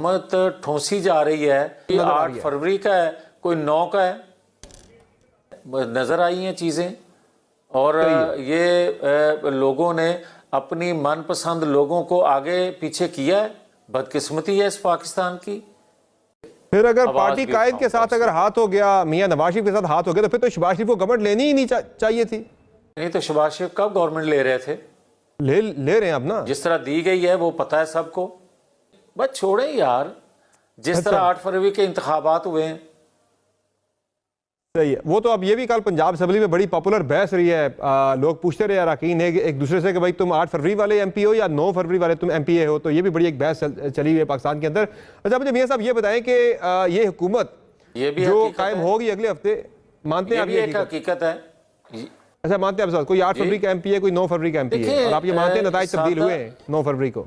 तोहमत ठोंसी जा रही है कि 8 फरवरी का है, कोई 9 का है, नज़र आई हैं चीज़ें। और ये लोगों ने अपनी मनपसंद लोगों को आगे पीछे किया है। बदकिस्मती है इस पाकिस्तान की। फिर अगर पार्टी कायद के साथ अगर हाथ हो गया, मियां नवाज शरीफ के साथ हाथ हो गया, तो फिर तो शहबाज शरीफ को गवर्नमेंट लेनी ही नहीं चाहिए थी। नहीं तो शहबाज शरीफ कब गवर्नमेंट ले रहे थे? ले रहे हैं अब ना, जिस तरह दी गई है वो पता है सबको। बस छोड़ें यार, जिस तरह 8 फरवरी के इंतखाबात हुए हैं। सही है। वो तो अब ये भी कल पंजाब असेंबली में बड़ी पॉपुलर बहस रही है। लोग पूछते रहे अरकान एक दूसरे से कि भाई तुम 8 फरवरी वाले एमपी हो या 9 फरवरी वाले तुम एमपीए हो। तो ये भी बड़ी एक बहस चली हुई है पाकिस्तान के अंदर। अच्छा मुझे मियां साहब ये बताएं कि ये हुकूमत ये भी जो कायम होगी अगले हफ्ते, मानते हैं आप ये हकीकत है? अच्छा मानते हैं आप कोई 8 फरवरी का एमपी है, कोई 9 फरवरी का एमपी है, और आप ये मानते हैं नताइज तब्दील हुए 9 फरवरी को?